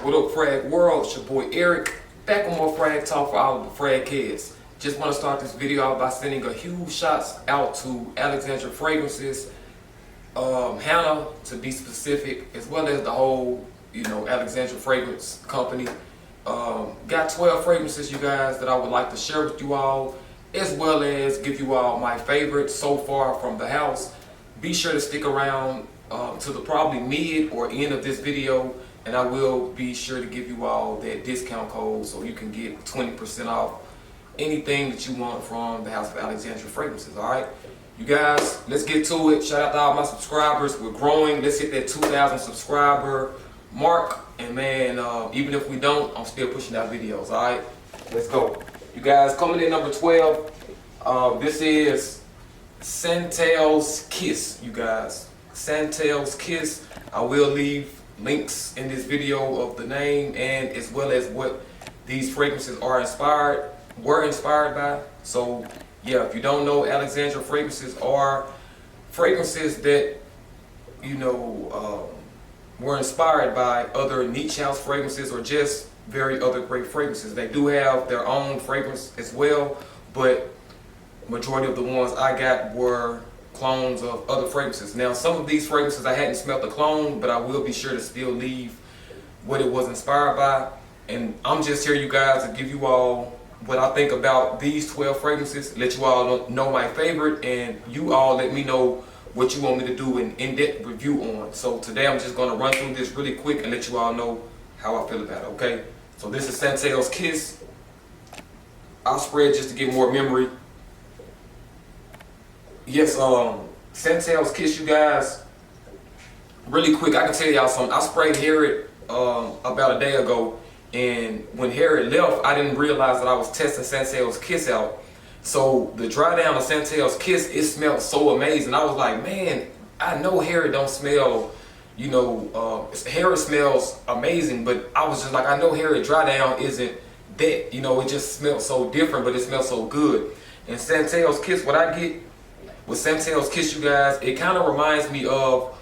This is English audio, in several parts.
What up, Frag World? It's your boy Eric, back on more Frag Talk for all of the Frag kids. Just want to start this video out by sending a huge shout out to Alexandria Fragrances, Hannah to be specific, as well as the whole, Alexandria Fragrance company. Got 12 fragrances, you guys, that I would like to share with you all, as well as give you all my favorites so far from the house. Be sure to stick around to the probably mid or end of this video, and I will be sure to give you all that discount code so you can get 20% off anything that you want from the house of Alexandria Fragrances. All right, you guys, let's get to it. Shout out to all my subscribers. We're growing. Let's hit that 2,000 subscriber mark, and man, even if we don't, I'm still pushing out videos. All right, let's go. You guys, coming in number 12, this is Santal's Kiss. You guys, Santal's Kiss. I will leave links in this video of the name and as well as what these fragrances were inspired by. So yeah, if you don't know, Alexandria Fragrances are fragrances that were inspired by other niche house fragrances or just very other great fragrances. They do have their own fragrance as well, but majority of the ones I got were clones of other fragrances. Now, some of these fragrances I hadn't smelled the clone, but I will be sure to still leave what it was inspired by. And I'm just here, you guys, to give you all what I think about these 12 fragrances, let you all know my favorite, and you all let me know what you want me to do an in-depth review on. So today I'm just going to run through this really quick and let you all know how I feel about it, okay? So this is Santal's Kiss. I'll spread just to get more memory. Yes, Santal's Kiss, you guys, really quick, I can tell y'all something. I sprayed Harriet about a day ago, and when Harriet left, I didn't realize that I was testing Santal's Kiss out. So the dry down of Santal's Kiss, it smelled so amazing. I was like, man, I know Harriet don't smell, Harriet smells amazing, but I was just like, I know Harriet dry down isn't that, it just smells so different, but it smells so good. And Santal's Kiss, what I get with Santal's Kiss, you guys, it kind of reminds me of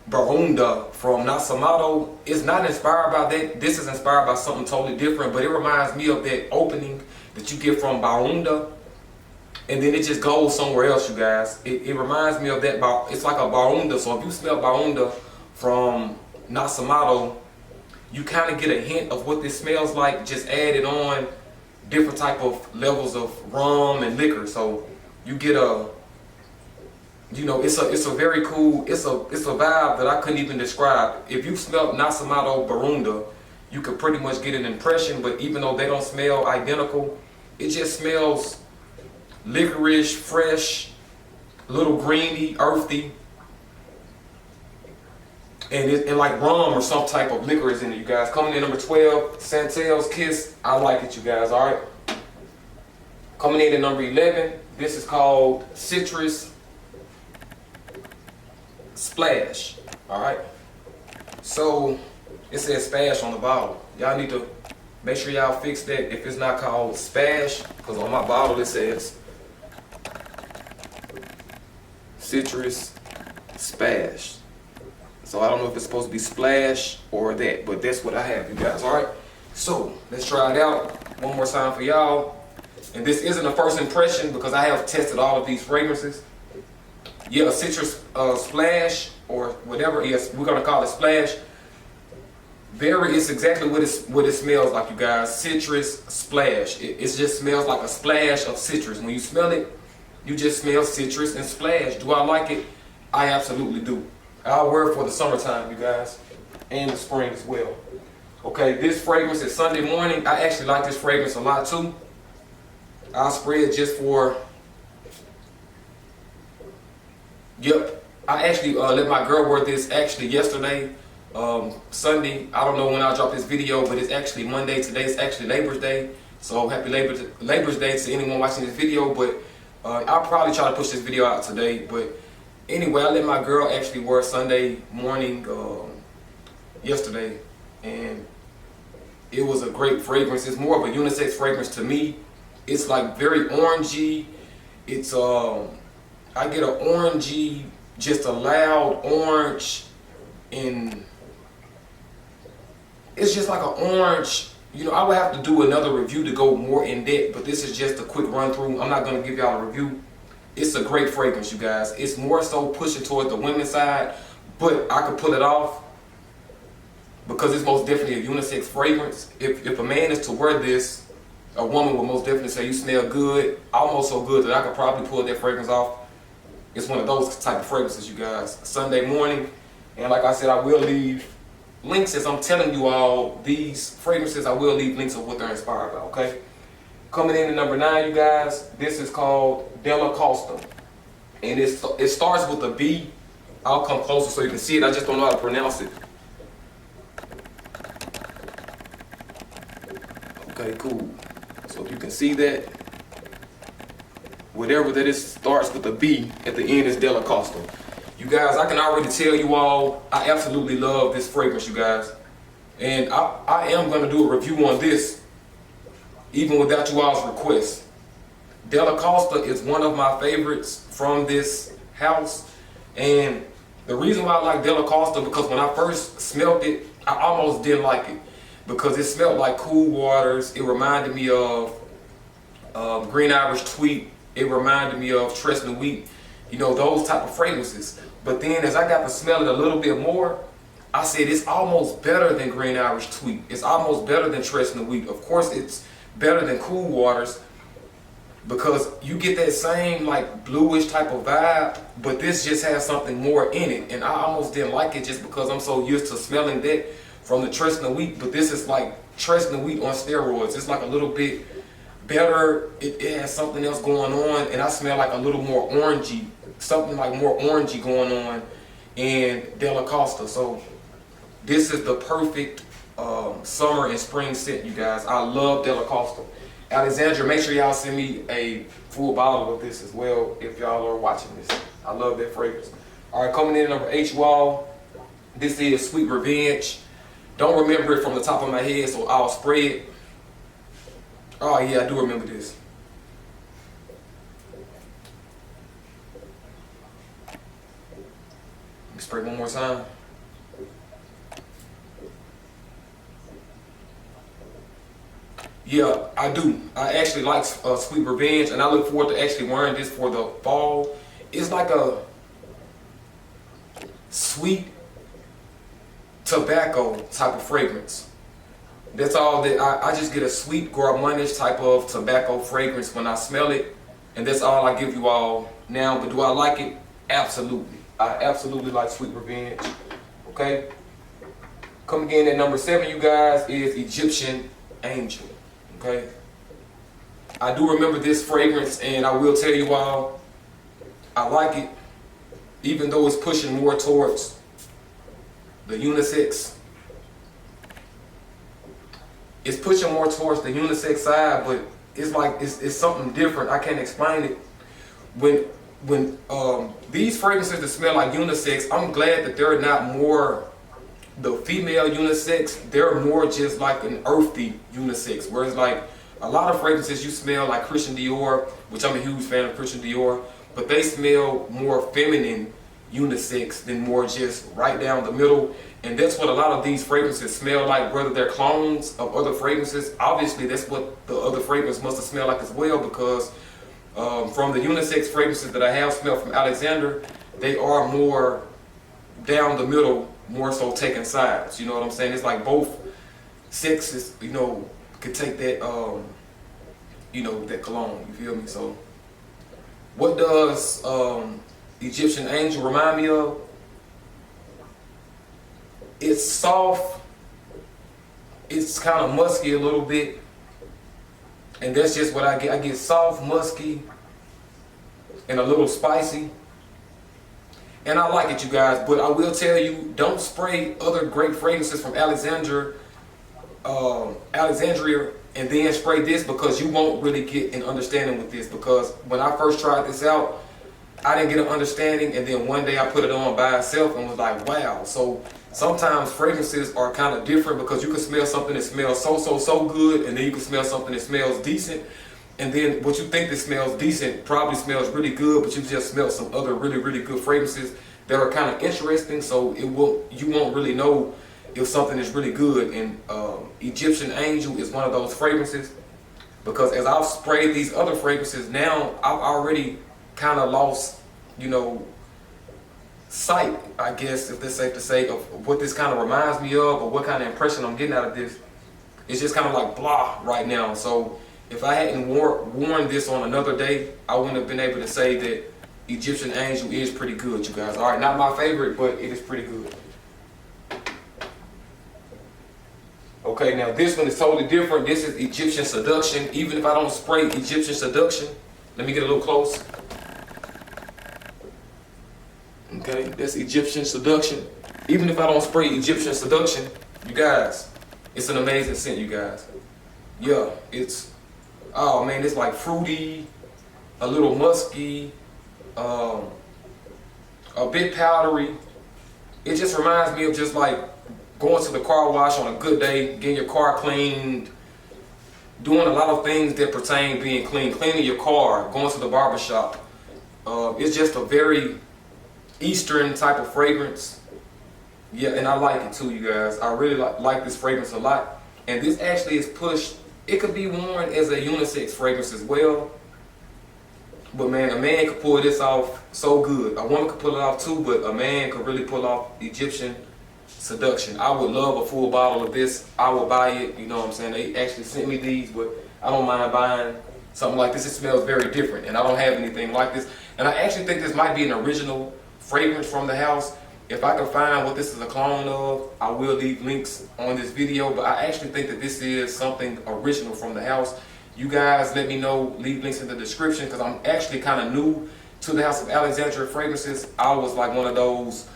Barunda from Nasamato. It's not inspired by that. This is inspired by something totally different, but it reminds me of that opening that you get from Barunda, and then it just goes somewhere else, you guys. It reminds me of that. It's like a Barunda. So if you smell Barunda from Nasamato, you kind of get a hint of what this smells like. Just added on different type of levels of rum and liquor. So you get a it's a very cool, it's a vibe that I couldn't even describe. If you smelled Nasamato Barunda, you could pretty much get an impression, but even though they don't smell identical, it just smells licorice, fresh, a little greeny, earthy, and like rum or some type of liquor is in it, you guys. Coming in number 12, Santal's Kiss. I like it, you guys, all right? Coming in at number 11, this is called Citrus Splash. All right, so it says Spash on the bottle. Y'all need to make sure y'all fix that if it's not called Spash, because on my bottle it says Citrus Splash. So I don't know if it's supposed to be Splash or that, but that's what I have, you guys. All right, so let's try it out one more time for y'all. And this isn't a first impression because I have tested all of these fragrances. Yeah, a citrus splash or whatever. Yes, we're gonna call it Splash. It's exactly what it smells like, you guys. Citrus splash. It just smells like a splash of citrus. When you smell it, you just smell citrus and splash. Do I like it? I absolutely do. I'll wear it for the summertime, you guys, and the spring as well. Okay, this fragrance is Sunday morning. I actually like this fragrance a lot too. I'll spray it just for. Yep, I actually let my girl wear this actually yesterday, Sunday. I don't know when I'll drop this video, but it's actually Monday. Today's actually Labor's Day, so happy Labor's Day to anyone watching this video. But I'll probably try to push this video out today. But anyway, I let my girl actually wear Sunday morning yesterday, and it was a great fragrance. It's more of a unisex fragrance to me. It's like very orangey. It's I get an orangey, just a loud orange, and it's just like an orange. You know, I would have to do another review to go more in depth, but this is just a quick run through. I'm not gonna give y'all a review. It's a great fragrance, you guys. It's more so pushing towards the women's side, but I could pull it off because it's most definitely a unisex fragrance. If a man is to wear this, a woman will most definitely say you smell good, almost so good that I could probably pull that fragrance off. It's one of those type of fragrances, you guys. Sunday morning, and like I said, I will leave links as I'm telling you all these fragrances. I will leave links of what they're inspired by, okay? Coming in at number 9, you guys, this is called Della Costa. And it starts with a B. I'll come closer so you can see it. I just don't know how to pronounce it. Okay, cool. So if you can see that, whatever that is starts with a B at the end is Della Costa. You guys, I can already tell you all, I absolutely love this fragrance, you guys. And I am going to do a review on this, even without you all's request. Della Costa is one of my favorites from this house. And the reason why I like Della Costa, because when I first smelled it, I almost didn't like it. Because it smelled like Cool Waters. It reminded me of Green Irish Tweet. It reminded me of Tres Nuit. You know, those type of fragrances. But then as I got to smell it a little bit more, I said it's almost better than Green Irish Tweet. It's almost better than Tres Nuit. Of course, it's better than Cool Waters because you get that same like bluish type of vibe, but this just has something more in it. And I almost didn't like it just because I'm so used to smelling that from the Tres Nuit. But this is like Tres Nuit on steroids. It's like a little bit better. It has something else going on, and I smell like a little more orangey, something like more orangey going on in Della Costa. So this is the perfect summer and spring scent, you guys. I love Della Costa. Alexandria, make sure y'all send me a full bottle of this as well if y'all are watching this. I love that fragrance. All right, coming in at number 8, you all. This is Sweet Revenge. Don't remember it from the top of my head, so I'll spray it. Oh yeah, I do remember this. Let me spray one more time. Yeah, I do. I actually like Sweet Revenge, and I look forward to actually wearing this for the fall. It's like a sweet tobacco type of fragrance. That's all that I just get a sweet gourmandish type of tobacco fragrance when I smell it, and that's all I give you all now. But do I like it? Absolutely. I absolutely like Sweet Revenge. Okay. Coming in at number 7, you guys, is Egyptian Angel. Okay. I do remember this fragrance, and I will tell you all, I like it, even though it's pushing more towards the unisex. It's pushing more towards the unisex side, but it's like it's something different. I can't explain it. When these fragrances that smell like unisex, I'm glad that they're not more the female unisex. They're more just like an earthy unisex. Whereas like a lot of fragrances you smell like Christian Dior, which I'm a huge fan of Christian Dior, but they smell more feminine unisex than more just right down the middle. And that's what a lot of these fragrances smell like, whether they're clones of other fragrances. Obviously, that's what the other fragrance must have smelled like as well, because from the unisex fragrances that I have smelled from Alexander, they are more down the middle, more so taking sides. You know what I'm saying? It's like both sexes, you know, could take that, you know, that cologne. You feel me? So, what does Egyptian Angel remind me of? It's soft, it's kind of musky a little bit, and that's just what I get. I get soft, musky, and a little spicy, and I like it, you guys. But I will tell you, don't spray other great fragrances from Alexandria, and then spray this, because you won't really get an understanding with this. Because when I first tried this out, I didn't get an understanding, and then one day I put it on by itself and was like, wow. So sometimes fragrances are kind of different, because you can smell something that smells so good, and then you can smell something that smells decent, and then what you think that smells decent probably smells really good, but you just smelled some other really good fragrances that are kind of interesting. So you won't really know if something is really good. And Egyptian Angel is one of those fragrances, because as I've sprayed these other fragrances, now I've already kind of lost, you know, sight, I guess, if that's safe to say, of what this kind of reminds me of, or what kind of impression I'm getting out of this. It's just kind of like blah right now. So if I hadn't worn this on another day, I wouldn't have been able to say that Egyptian Angel is pretty good, you guys. All right, not my favorite, but it is pretty good. Okay, now this one is totally different. This is Egyptian Seduction. Even if I don't spray Egyptian Seduction, let me get a little close. Okay, that's Egyptian Seduction. Even if I don't spray Egyptian Seduction, you guys, it's an amazing scent, you guys. Yeah, it's, oh man, it's like fruity, a little musky, a bit powdery. It just reminds me of just like going to the car wash on a good day, getting your car cleaned, doing a lot of things that pertain to being clean, cleaning your car, going to the barbershop. It's just a very Eastern type of fragrance. Yeah, and I like it too, you guys. I really like this fragrance a lot. And this actually is pushed, it could be worn as a unisex fragrance as well. But man, a man could pull this off so good. A woman could pull it off too, but a man could really pull off Egyptian Seduction. I would love a full bottle of this. I would buy it, you know what I'm saying? They actually sent me these, but I don't mind buying something like this. It smells very different, and I don't have anything like this. And I actually think this might be an original fragrance from the house. If I can find what this is a clone of, I will leave links on this video, but I actually think that this is something original from the house. You guys let me know, leave links in the description, because I'm actually kind of new to the house of Alexandria Fragrances. I was like one of those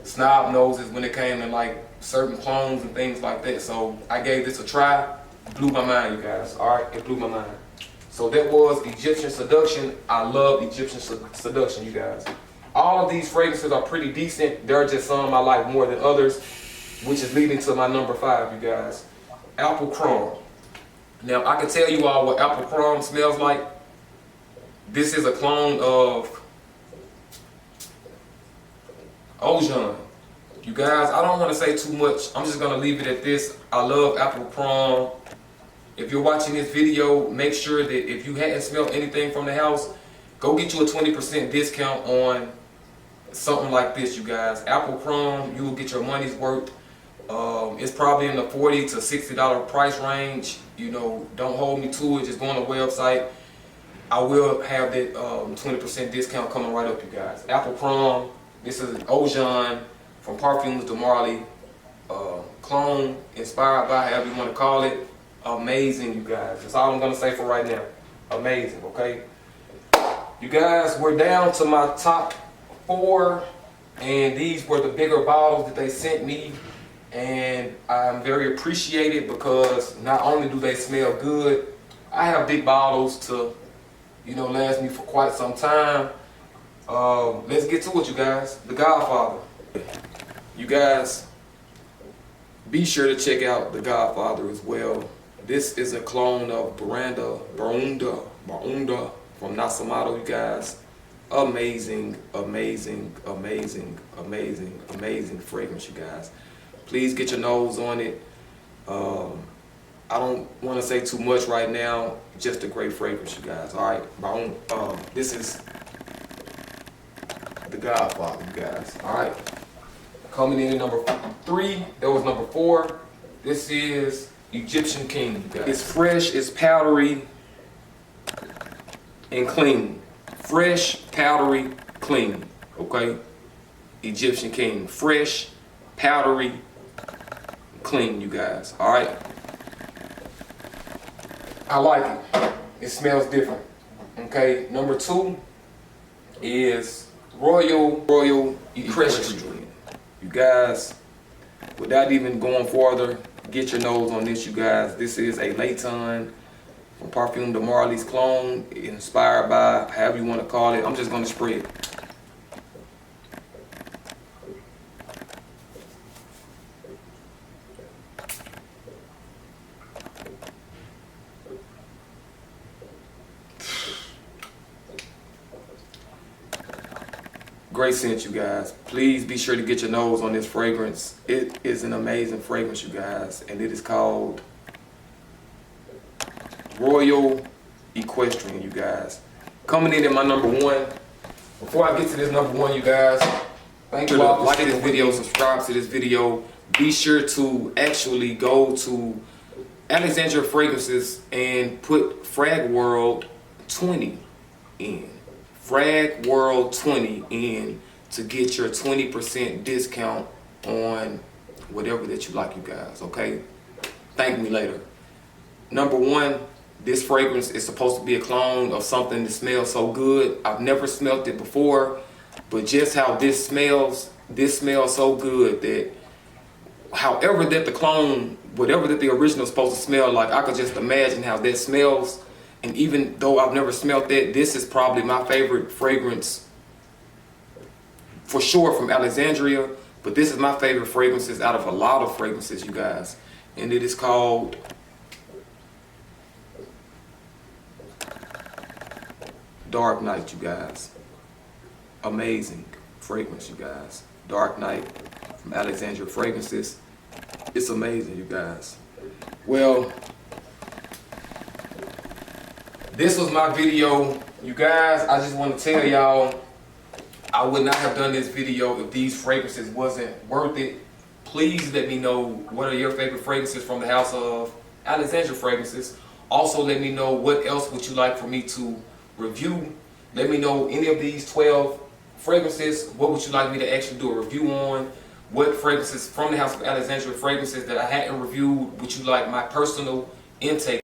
snob noses when it came to like certain clones and things like that. So I gave this a try. It blew my mind, you guys. All right, it blew my mind. So that was Egyptian Seduction. I love Egyptian Seduction, you guys. All of these fragrances are pretty decent. There are just some I like more than others, which is leading to my number 5, you guys. Apple Crumb. Now, I can tell you all what Apple Crumb smells like. This is a clone of Colognes. You guys, I don't want to say too much. I'm just going to leave it at this. I love Apple Crumb. If you're watching this video, make sure that if you hadn't smelled anything from the house, go get you a 20% discount on something like this, you guys. Apple Crumb, you will get your money's worth. It's probably in the $40 to $60 price range. You know, don't hold me to it. Just go on the website. I will have that 20% discount coming right up, you guys. Apple Crumb. This is an Colognes from Parfums de Marly. Clone, inspired by, however you want to call it. Amazing, you guys. That's all I'm going to say for right now. Amazing, okay? You guys, we're down to my top 4. And these were the bigger bottles that they sent me. And I'm very appreciated, because not only do they smell good, I have big bottles to, you know, last me for quite some time. Let's get to it, you guys. The Godfather. You guys, be sure to check out The Godfather as well. This is a clone of Barunda from Nasamato, you guys. Amazing, amazing, amazing, amazing, amazing fragrance, you guys. Please get your nose on it. I don't want to say too much right now. Just a great fragrance, you guys. All right, this is The Godfather, you guys. All right, coming in at number 3. That was number 4. This is Egyptian King, you guys. It's fresh, it's powdery, and clean. Fresh, powdery, clean. Okay, Egyptian King. Fresh, powdery, clean, you guys. All right. I like it. It smells different. Okay. Number 2 is Royal Equestrian. You guys, without even going farther, get your nose on this, you guys. This is a Layton from Parfums de Marly's clone, inspired by, however you want to call it. I'm just going to spray it. great scent, you guys. Please be sure to get your nose on this fragrance. It is an amazing fragrance, you guys, and it is called Royal Equestrian, you guys. Coming in at my number one. Before I get to this number one, you guys, thank you all for liking this video, subscribe to this video. Be sure to actually go to Alexandria Fragrances and put Frag World 20 in. Frag World 20 in to get your 20% discount on whatever that you like, you guys, okay? Thank me later. Number one, this fragrance is supposed to be a clone of something that smells so good. I've never smelled it before, but just how this smells so good that however that the clone, whatever that the original is supposed to smell like, I could just imagine how that smells. And even though I've never smelled that, this is probably my favorite fragrance for sure from Alexandria. But this is my favorite fragrances out of a lot of fragrances, you guys. And it is called Dark Night, you guys. Amazing fragrance, you guys. Dark Night from Alexandria Fragrances. It's amazing, you guys. Well, this was my video, you guys. I just want to tell y'all, I would not have done this video if these fragrances wasn't worth it. Please let me know what are your favorite fragrances from the house of Alexandria Fragrances. Also, let me know what else would you like for me to review. Let me know any of these 12 fragrances. What would you like me to actually do a review on? What fragrances from the house of Alexandria Fragrances that I hadn't reviewed would you like my personal intake